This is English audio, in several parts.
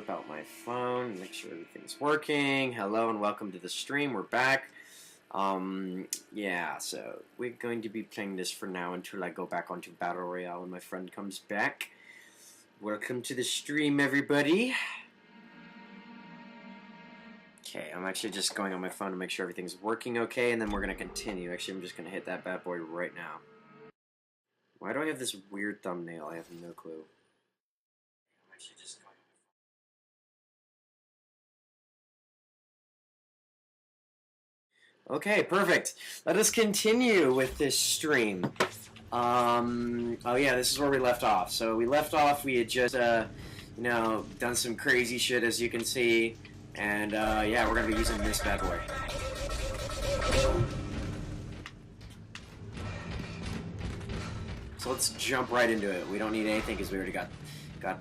whip out my phone, make sure everything's working. Hello and welcome to the stream. We're back. Yeah, so we're going to be playing this for now until I go back onto Battle Royale and my friend comes back. Welcome to the stream, everybody. Okay, I'm actually just going on my phone to make sure everything's working okay, and then we're going to continue. Actually, I'm just going to hit that bad boy right now. Why do I have this weird thumbnail? I have no clue. I'm actually just going on my phone. Okay, perfect. Let us continue with this stream. Oh yeah, this is where we left off. So we left off, we had just, you know, done some crazy shit, as you can see. And, yeah, we're gonna be using this bad boy. So let's jump right into it. We don't need anything because we already got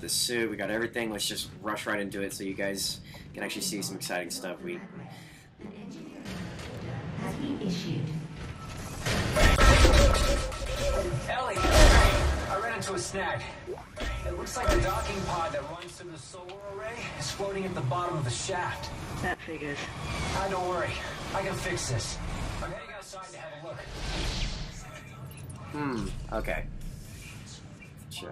the suit, we got everything. Let's just rush right into it so you guys can actually see some exciting stuff. Ellie, I ran into a snag. It looks like the docking pod that runs to the solar array is floating at the bottom of the shaft. That figures. Don't worry. I can fix this. I'm heading outside to have a look. Okay. Shit.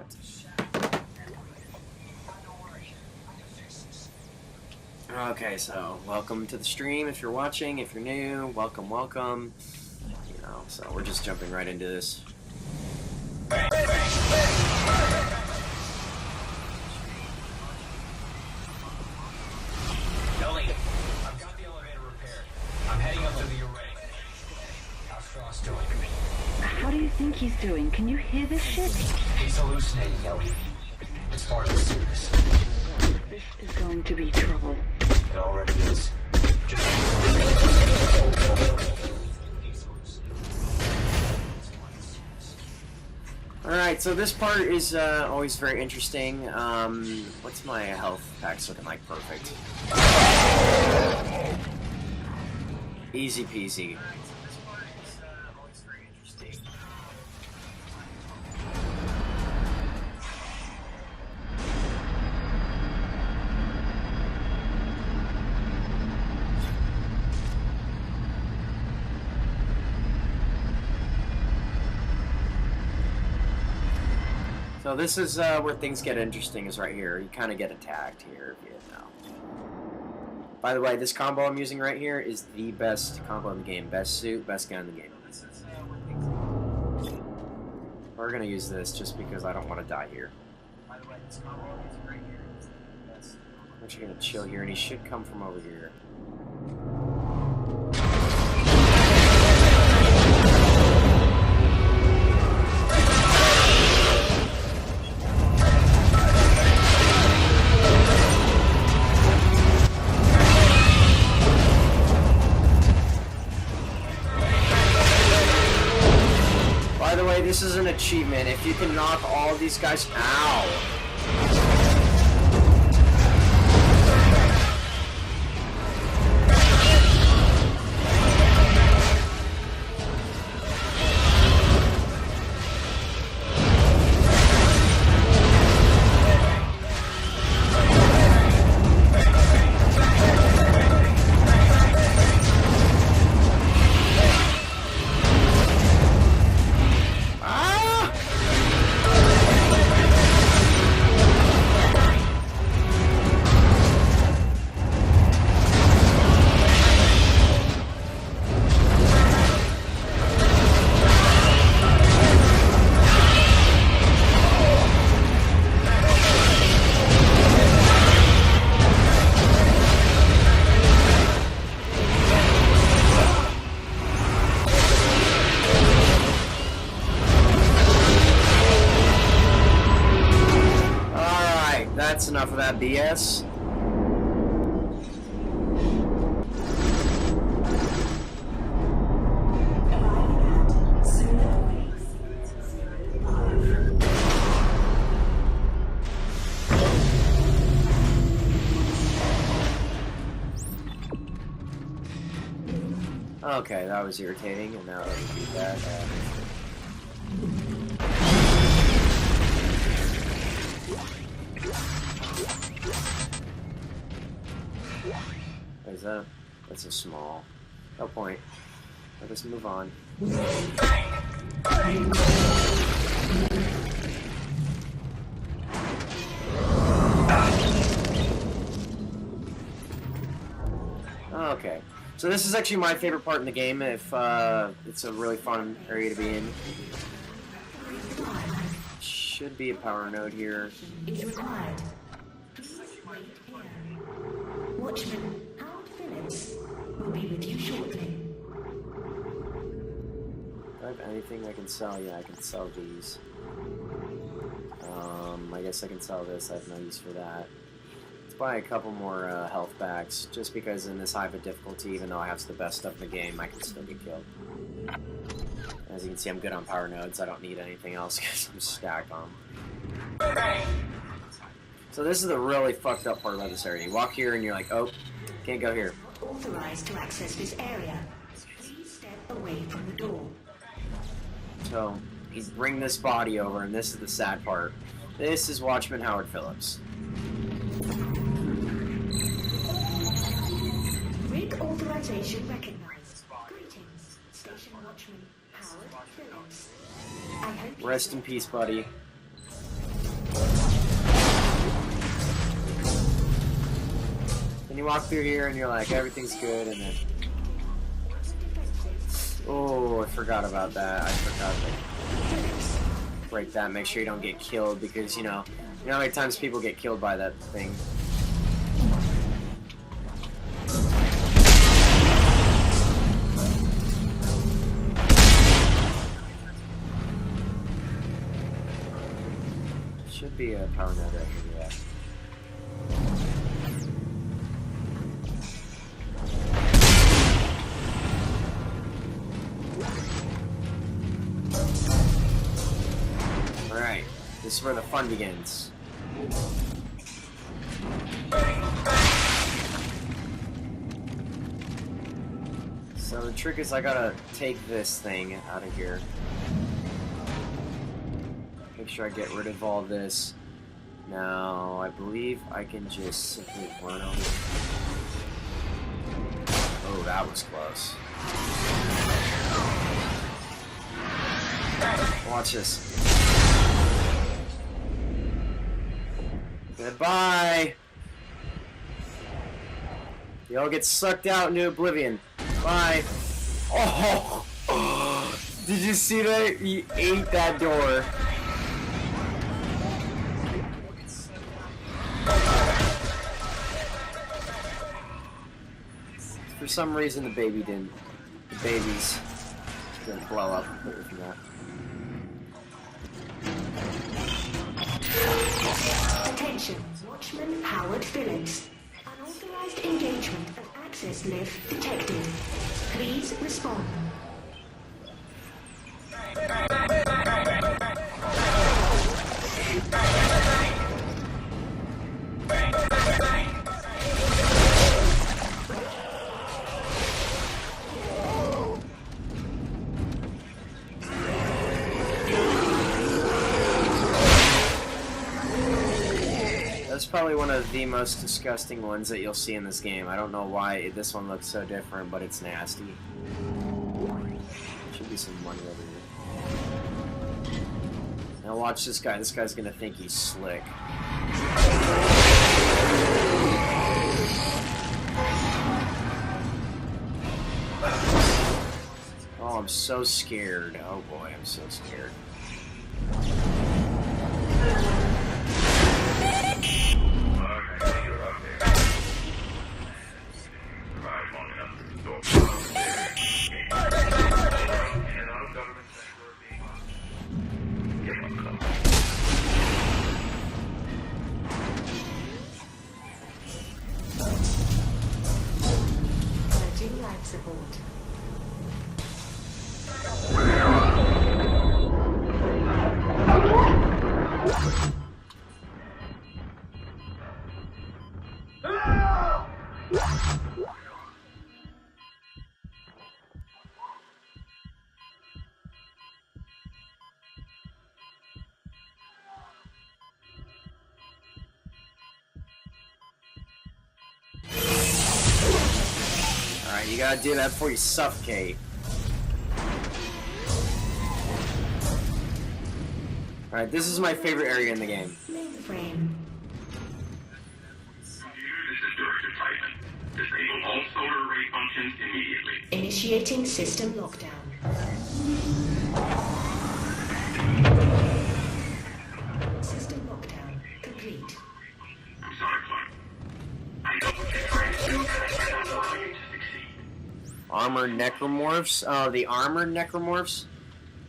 Okay, so welcome to the stream if you're watching. If you're new, welcome, welcome. You know, so we're just jumping right into this. Ellie, I've got the elevator repaired. I'm heading up to the array. How's Frost doing? How do you think he's doing? Can you hear this shit? He's hallucinating, Ellie. It's far too serious. This is going to be trouble. It already is. Alright, so this part is always very interesting. What's my health packs looking like? Perfect. Easy peasy. So this is where things get interesting, is right here. You kind of get attacked here, you know. By the way, this combo I'm using right here is the best combo in the game. Best suit, best gun in the game. We're going to use this just because I don't want to die here. By the way, this combo I'm using right here is the best. I'm actually going to chill here, and he should come from over here. This is an achievement. If you can knock all these guys out. That's enough of that BS. Okay, that was irritating, and now let me do that. Is that? That's a small. No point. Let us move on. Okay. So this is actually my favorite part in the game. If it's a really fun area to be in. Should be a power node here. Is required. Watchman Howard Phillips will be with you shortly. Do I have anything I can sell? Yeah, I can sell these. I guess I can sell this. I have no use for that. Let's buy a couple more health packs, just because in this high of a difficulty, even though I have the best stuff in the game, I can still get killed. As you can see, I'm good on power nodes. I don't need anything else because I'm stacked on them. So this is the really fucked up part about this area. You walk here and you're like, oh, can't go here. Authorized to access this area. Please step away from the door. So you bring this body over, and this is the sad part. This is Watchman Howard Phillips. Rig authorization recognized. Greetings, Station Watchman Howard Phillips. I hope you Rest in peace, buddy. And you walk through here and you're like, everything's good, and then... Oh, I forgot about that. I forgot to break that. Make sure you don't get killed, because, you know how many times people get killed by that thing. Should be a power node right here, yeah. Alright, this is where the fun begins. So the trick is I gotta take this thing out of here. Make sure I get rid of all this. Now, I believe I can just simply run over. Oh, that was close. Watch this. Goodbye! You all get sucked out into oblivion. Bye. Oh! Did you see that? He ate that door. For some reason, the babies didn't blow up from that. Attention, Watchman Howard Phillips. Unauthorized engagement of access lift detected. Please respond. That's probably one of the most disgusting ones that you'll see in this game. I don't know why this one looks so different, but it's nasty. Should be some money over here. Now watch this guy. This guy's gonna think he's slick. Oh, I'm so scared. Oh boy, I'm so scared. Urging life support. Alright, you gotta do that before you suffocate. Alright, this is my favorite area in the game. Mainframe. This is Director Titan. Disable all solar array functions immediately. Initiating system lockdown. System lockdown complete. I'm sorry, Clark. I know what you're trying to do, and I might not allow you to succeed. Armored necromorphs? Oh, the armored necromorphs?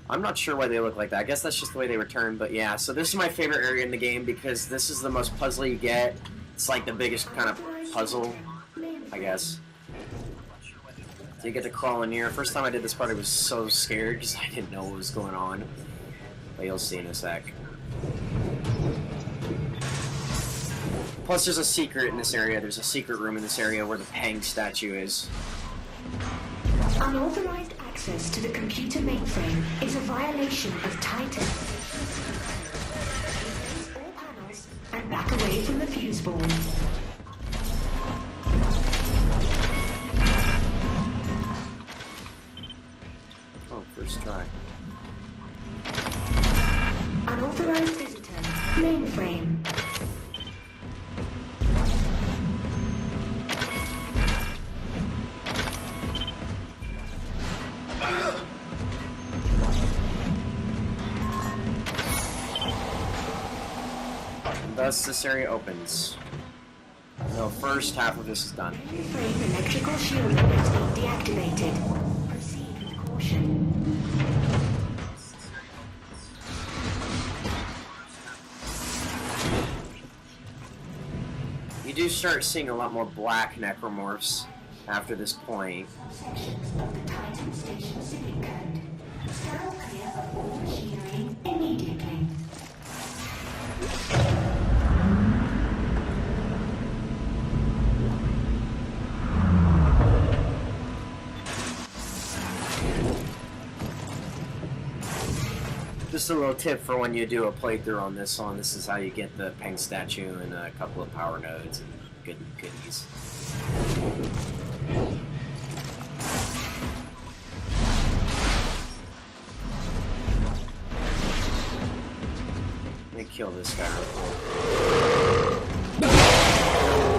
I'm not sure why they look like that. I guess that's just the way they return, but yeah. So this is my favorite area in the game because this is the most puzzly you get. It's like the biggest kind of puzzle, I guess. So you get to crawl in here. First time I did this part, I was so scared because I didn't know what was going on. But you'll see in a sec. Plus, there's a secret in this area. There's a secret room in this area where the Peng statue is. Unauthorized access to the computer mainframe is a violation of Titan. All panels and back away from the fuse board. Oh, first try. Unauthorized visitor. Mainframe. And thus, this area opens. No, first half of this is done. Mainframe electrical shielding has been deactivated. Proceed with caution. You do start seeing a lot more black necromorphs after this point. Sections of the Titan Station civic code. Sterile clear of all machinery immediately. Just a little tip for when you do a playthrough on this song. This is how you get the Peng statue and a couple of power nodes and goodies. Let me kill this guy real quick.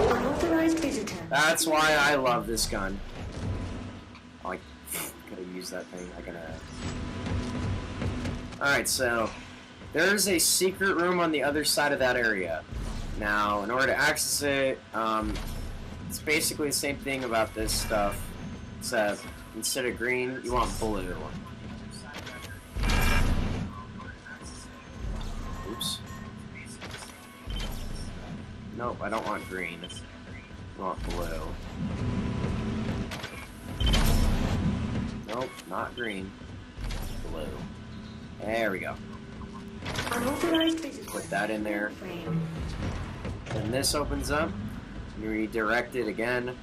Unauthorized visitor. That's why I love this gun. Oh, I gotta use that thing. I gotta... Alright, so there's a secret room on the other side of that area. Now, in order to access it, it's basically the same thing about this stuff, except instead of green, you want blue. Oops. Nope, I don't want green. I want blue. Nope, not green. Blue. There we go. Unauthorized visitor. Put that in there. Mainframe. Then this opens up. You redirect it again.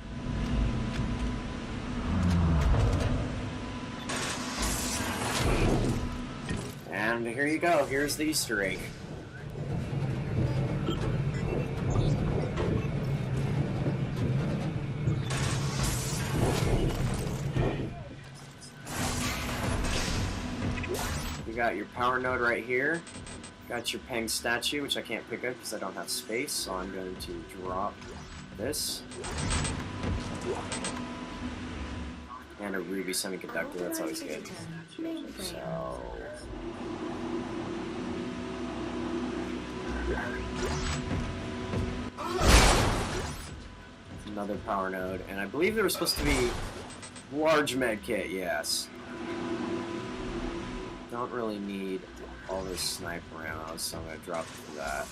And here you go. Here's the Easter egg. You got your power node right here. Got your Peng statue, which I can't pick up because I don't have space, so I'm going to drop this. And a ruby semiconductor, that's always good. So... another power node, and I believe there was supposed to be large med kit, yes. Don't really need all this sniper ammo, so I'm going to drop it for that.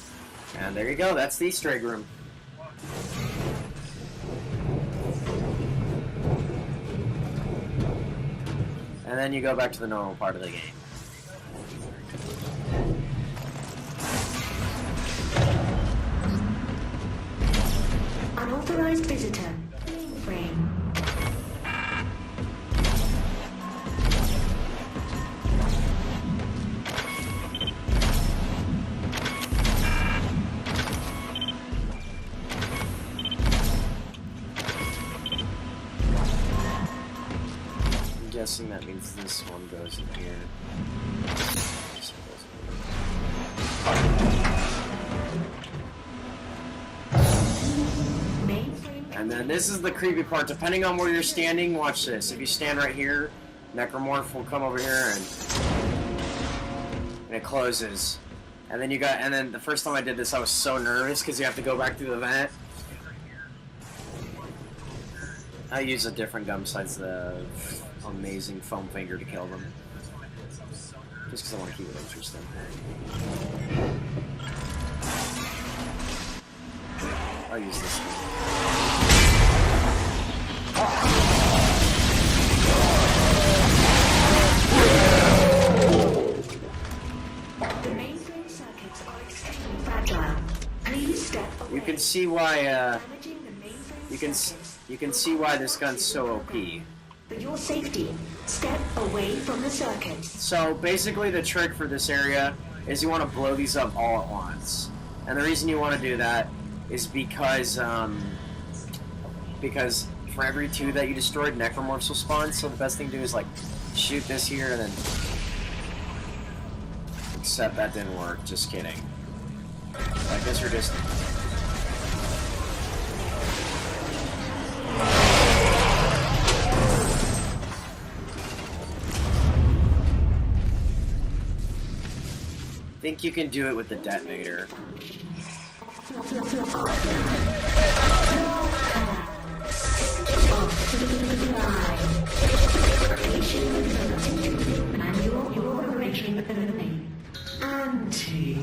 And there you go, that's the Easter egg room. And then you go back to the normal part of the game. Unauthorized visitor. Mainframe. guessing that means this one goes in here. This one goes in here. Mainframe. And then this is the creepy part. Depending on where you're standing, watch this. If you stand right here, Necromorph will come over here and it closes. And then the first time I did this, I was so nervous because you have to go back through the vent. I use a different gun besides the amazing foam finger to kill them. Just because I want to keep it interesting. I'll use this one. The mainframe circuits are extremely fragile. Please step away. You can see why. Damaging the mainframe You can see why this gun's so OP. For your safety, step away from the circuit. So basically, the trick for this area is you want to blow these up all at once, and the reason you want to do that is because for every 2 that you destroyed, Necromorphs will spawn. So the best thing to do is like shoot this here and then. Except that didn't work. Just kidding. I guess you're just. Think you can do it with the detonator. Manual operation ability. Anti.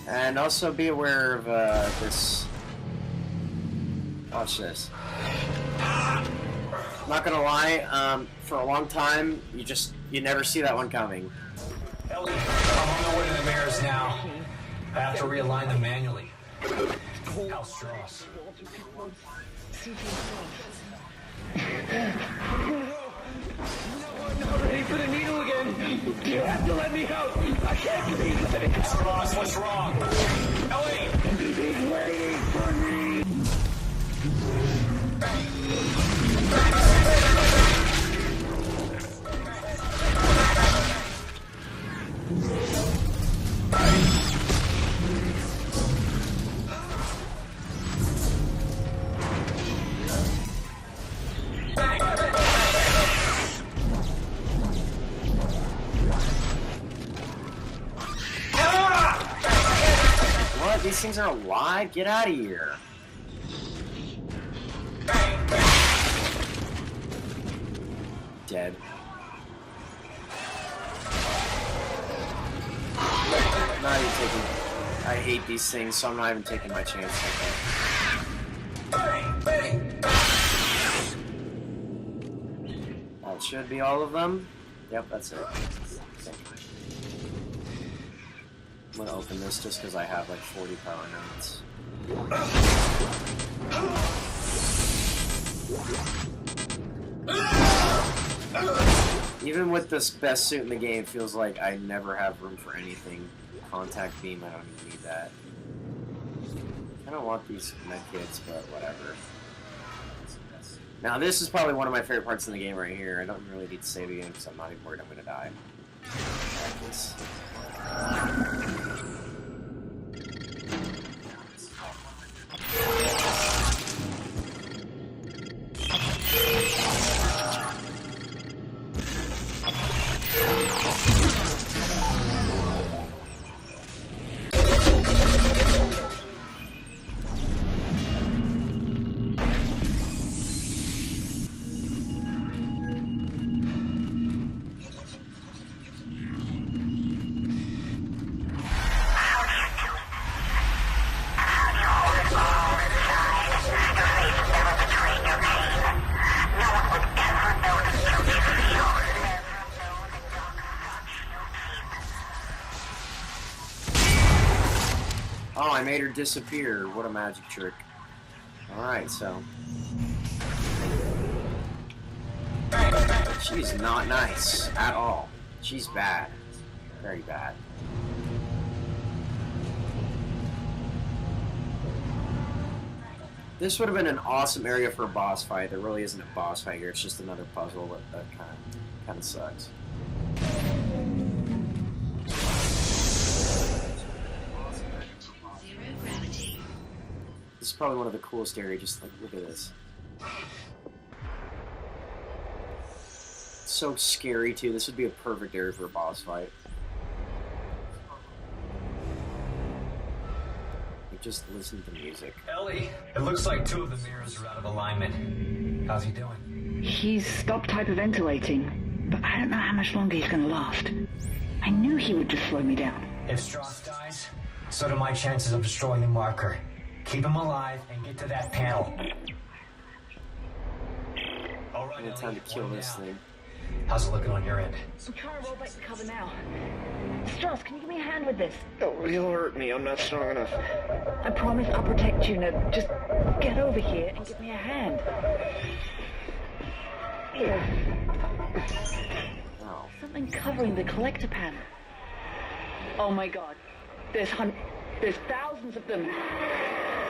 And also be aware of this. Watch this. Not gonna lie, for a long time, you never see that one coming. Ellie, I'm on the way to the mirrors now. I have to realign them manually. Hal Strauss. I'm not ready for the needle again. You have to let me out. I can't believe it. Strauss, what's wrong? Ellie! He's waiting for me. What? These things are alive? Get out of here. Dead. Not even taking. I hate these things, so I'm not even taking my chance. That should be all of them. Yep, that's it. Okay. I'm gonna open this just because I have like 40 power nodes. Even with this best suit in the game, it feels like I never have room for anything. Contact beam, I don't even need that. I don't want these medkits, but whatever. Now this is probably one of my favorite parts in the game right here. I don't really need to save again because I'm not even worried I'm gonna die. Like this. Oh, I made her disappear. What a magic trick. Alright, so. She's not nice at all. She's bad. Very bad. This would have been an awesome area for a boss fight. There really isn't a boss fight here. It's just another puzzle that kind of sucks. This is probably one of the coolest areas. Just like, look at this. It's so scary too. This would be a perfect area for a boss fight. Like, just listen to the music. Ellie, it looks like 2 of the mirrors are out of alignment. How's he doing? He's stopped hyperventilating, but I don't know how much longer he's gonna last. I knew he would just slow me down. If Strauss dies, so do my chances of destroying the marker. Keep him alive and get to that panel. All right, It's time to kill this thing. How's it looking on your end? I'm trying to roll back the cover now. Strauss, can you give me a hand with this? Oh, he'll hurt me. I'm not strong enough. I promise I'll protect you. Now, just get over here and give me a hand. Oh. Something covering the collector panel. Oh my god. There's thousands of them.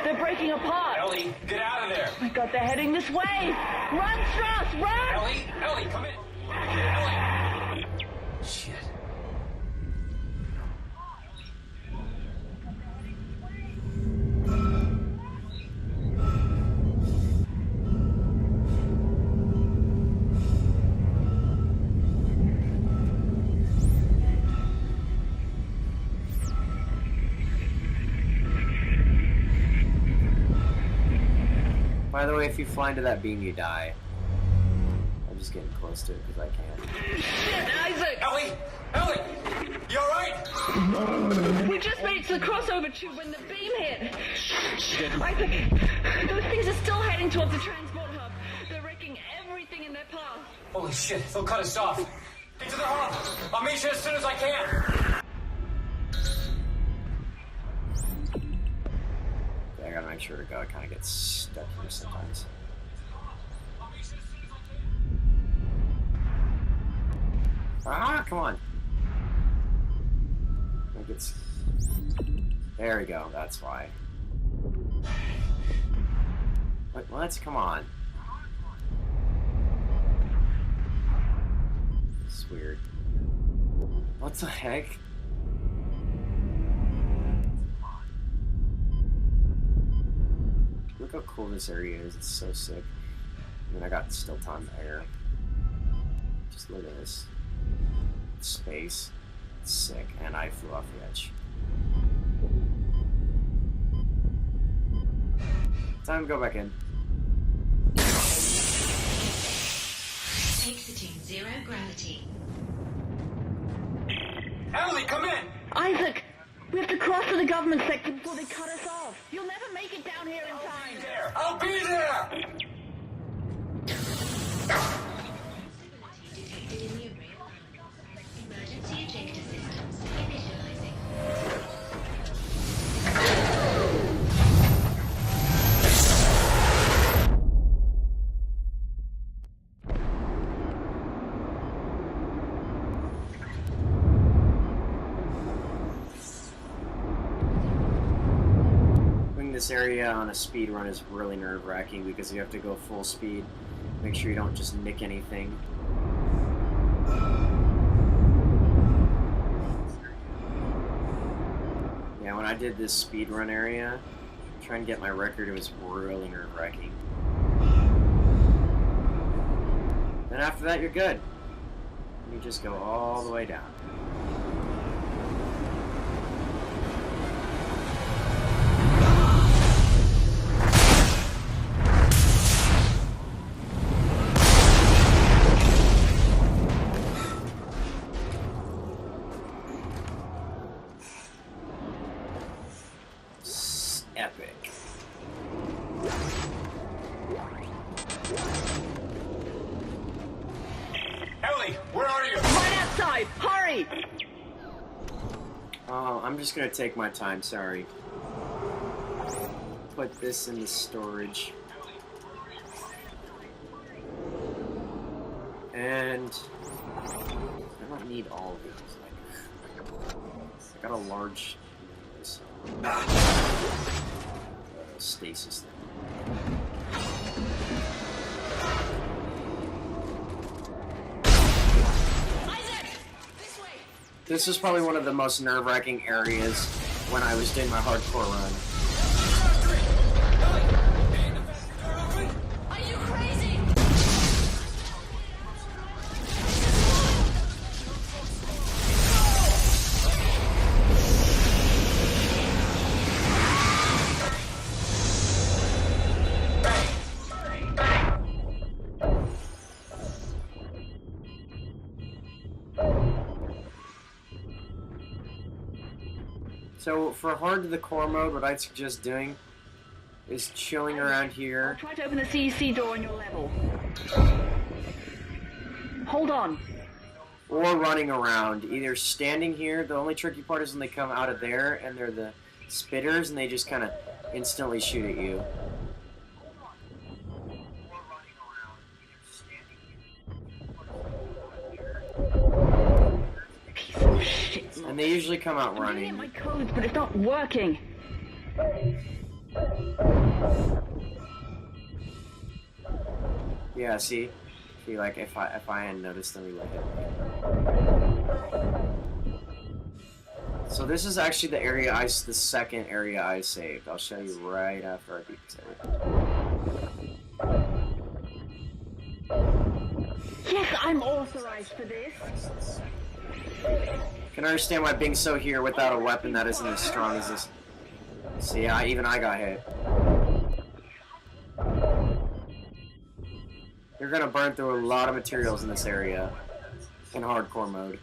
They're breaking apart. Ellie, get out of there! Oh my god, they're heading this way! Run, Strauss, run! Ellie, come in! Ellie! Shit. By the way, if you fly into that beam, you die. I'm just getting close to it because I can. Shit, Isaac! Ellie! You alright? We just made it to the crossover tube when the beam hit. Isaac, those things are still heading towards the transport hub. They're wrecking everything in their path. Holy shit, they'll cut us off. Get to the hub! I'll meet you as soon as I can! I gotta make sure to go. I kind of get stuck here sometimes. Ah, come on. I think it's... There we go. That's why. Let's come on. It's weird. What the heck? Look how cool this area is. It's so sick. I mean, I got still time there. Just look at this. Space. It's sick. And I flew off the edge. Time to go back in. Exiting 0 gravity. Ellie, come in! Isaac, we have to cross to the government sector before they cut us off. You'll never make it down here in time. I'll be there! Stability detected in the array of elements. Emergency ejector systems initializing. This area on a speed run is really nerve-wracking because you have to go full speed. Make sure you don't just nick anything. Yeah, when I did this speed run area, trying to get my record, it was really nerve-wracking. Then after that, you're good. You just go all the way down. Epic. Ellie, where are you? Right outside! Hurry! Oh, I'm just gonna take my time, sorry. Put this in the storage. And I don't need all of these. Like, I got a large stasis thing. This was probably one of the most nerve-wracking areas when I was doing my hardcore run. Are you crazy? So for hard to the core mode, what I'd suggest doing is chilling around here. Try to open the CEC door on your level. Hold on. Or running around, either standing here. The only tricky part is when they come out of there and they're the spitters and they just kind of instantly shoot at you. Piece of shit. And they usually come out I'm getting running. my codes, but it's not working. Yeah, see, like if I hadn't noticed them, we would hit me. So this is actually the area the second area I saved. I'll show you right after I beat it. Yes, I'm authorized for this. Can understand why being so here without a weapon that isn't as strong as this. See, even I got hit. You're gonna burn through a lot of materials in this area in hardcore mode.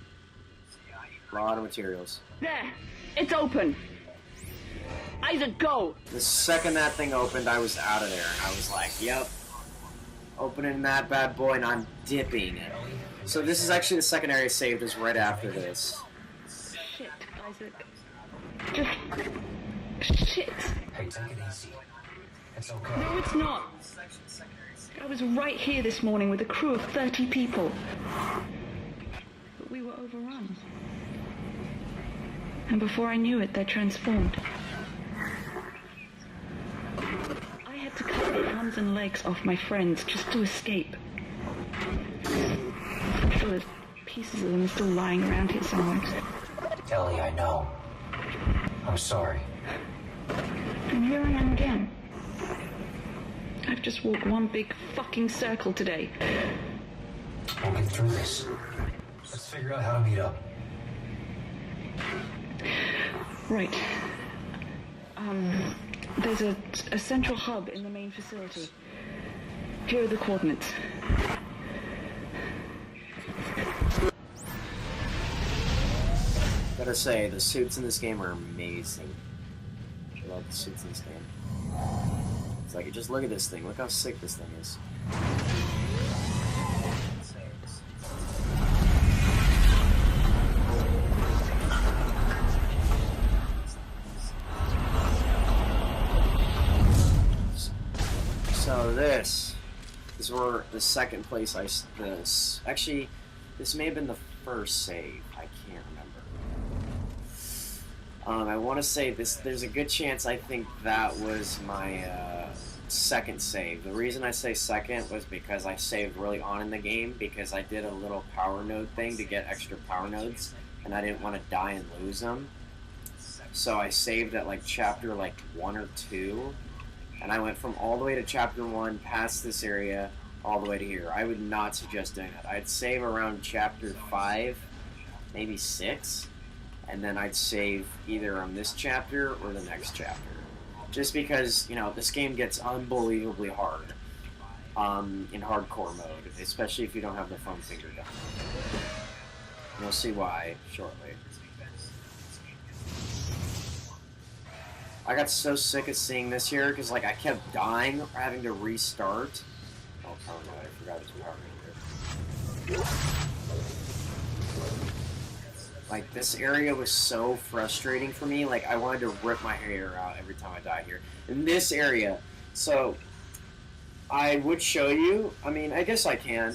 A lot of materials. There, it's open. Isaac, go. The second that thing opened, I was out of there. I was like, yep, opening that bad boy, and I'm dipping. So this is actually the second area saved is right after this. Shit, Isaac. Just... shit. Hey, take it easy. It's okay. No, it's not. I was right here this morning with a crew of 30 people. But we were overrun. And before I knew it, they transformed. I had to cut the arms and legs off my friends just to escape. I'm sure there's pieces of them still lying around here somewhere. Ellie, I know. I'm sorry. And here I am again. I've just walked one big fucking circle today. We'll get through this. Let's figure out how to meet up. Right. There's a central hub in the main facility. Here are the coordinates. Gotta say, the suits in this game are amazing. I love the suits in this game. It's like, just look at this thing. Look how sick this thing is. So this is where the second place actually, this may have been the first save. I can't remember. I want to say this. There's a good chance I think that was my second save. The reason I say second was because I saved really on in the game because I did a little power node thing to get extra power nodes, and I didn't want to die and lose them. So I saved at like chapter 1 or 2. And I went from all the way to chapter 1, past this area, all the way to here. I would not suggest doing that. I'd save around chapter 5, maybe 6, and then I'd save either on this chapter or the next chapter. Just because, you know, this game gets unbelievably hard in hardcore mode, especially if you don't have the foam finger gun. And you'll see why shortly. I got so sick of seeing this here because, like, I kept dying or having to restart. Oh, power node. I forgot there's power node here. Like, this area was so frustrating for me. Like, I wanted to rip my hair out every time I died here. In this area, so I would show you. I mean, I guess I can.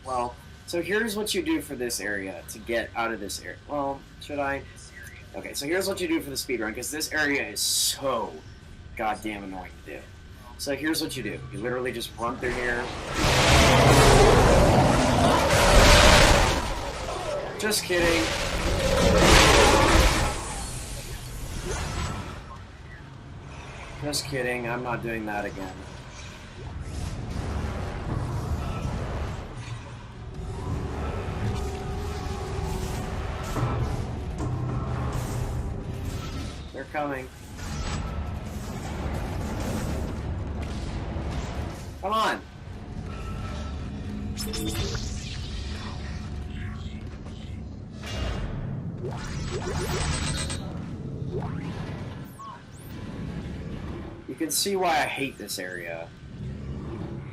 Well, so here's what you do for this area to get out of this area. Well, should I? Okay, so here's what you do for the speedrun, because this area is so goddamn annoying to do. So here's what you do. You literally just run through here. Just kidding. Just kidding, I'm not doing that again. They're coming. Come on! You can see why I hate this area.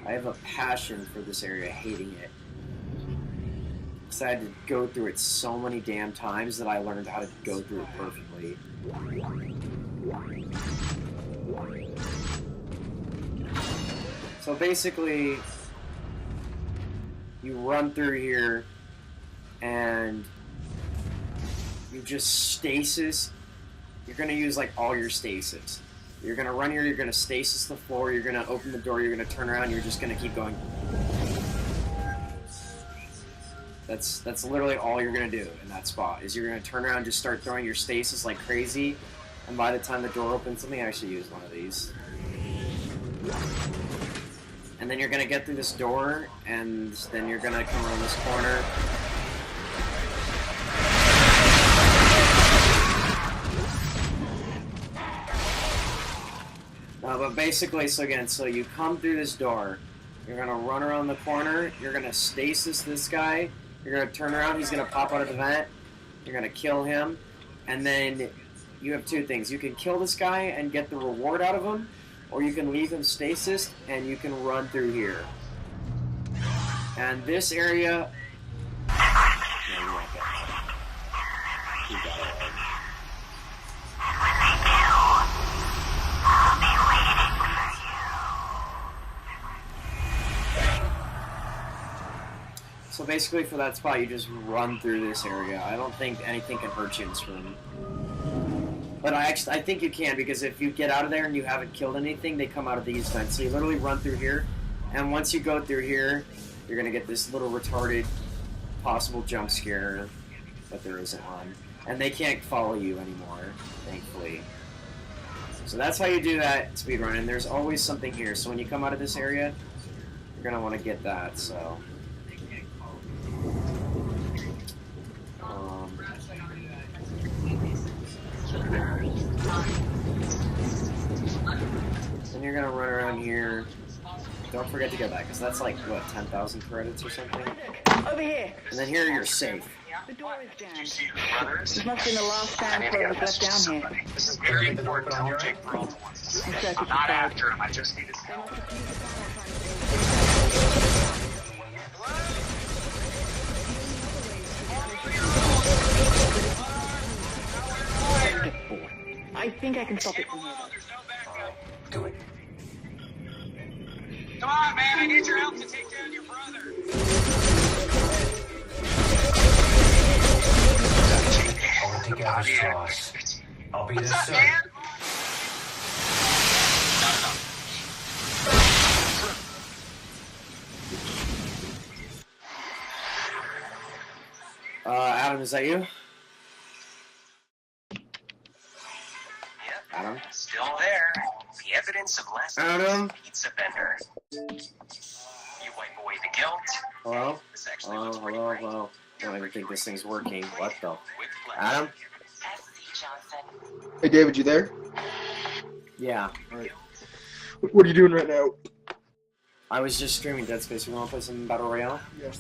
I have a passion for this area, hating it. Because I had to go through it so many damn times that I learned how to go through it perfectly. So basically, you run through here and you just stasis. You're going to use like all your stasis. You're going to run here, you're going to stasis the floor, you're going to open the door, you're going to turn around, you're just going to keep going. That's literally all you're going to do in that spot, is you're going to turn around and just start throwing your stasis like crazy, and by the time the door opens, let me actually use one of these. And then you're going to get through this door, and then you're going to come around this corner. But basically, so you come through this door, you're going to run around the corner, you're going to stasis this guy, you're going to turn around, he's going to pop out of the vent, you're going to kill him, and then you have two things. You can kill this guy and get the reward out of him, or you can leave him stasis and you can run through here. And this area... No, you won't get it. You got it. So basically for that spot, you just run through this area. I don't think anything can hurt you in this room. But I think you can, because if you get out of there and you haven't killed anything, they come out of these vents. So you literally run through here, and once you go through here, you're going to get this little retarded possible jump scare, but there isn't one. And they can't follow you anymore, thankfully. So that's how you do that speedrun, and there's always something here. So when you come out of this area, you're going to want to get that, so... Then you're gonna run around here. Don't forget to get that, because that's like, what, 10,000 credits or something? Over here. And then here you're safe. The door is jammed. This must have been the last stand before it was left down here. This is very important. I'll check for all the ones. I'm not after him. I just need his help. I think I can stop it from here, though. Do it. Come on, man. I need your help to take down your brother. I'll take out his jaws. I'll be there soon. Adam, is that you? Yep. Adam? Still there. The evidence of last Adam? night's pizza vendor. You wipe away the guilt. Hello? This actually looks pretty Hello? great. Hello? I don't even think this thing's working. What the? With pleasure. Adam? SC Johnson. Hey, David, you there? Yeah. What are you doing right now? I was just streaming Dead Space. You want to play some Battle Royale? Yes.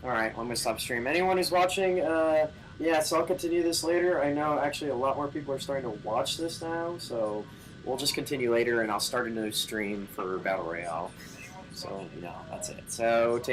Alright, I'm going to stop streaming. Anyone who's watching, yeah, so I'll continue this later. I know actually a lot more people are starting to watch this now, so we'll just continue later and I'll start a new stream for Battle Royale. So, that's it. So, take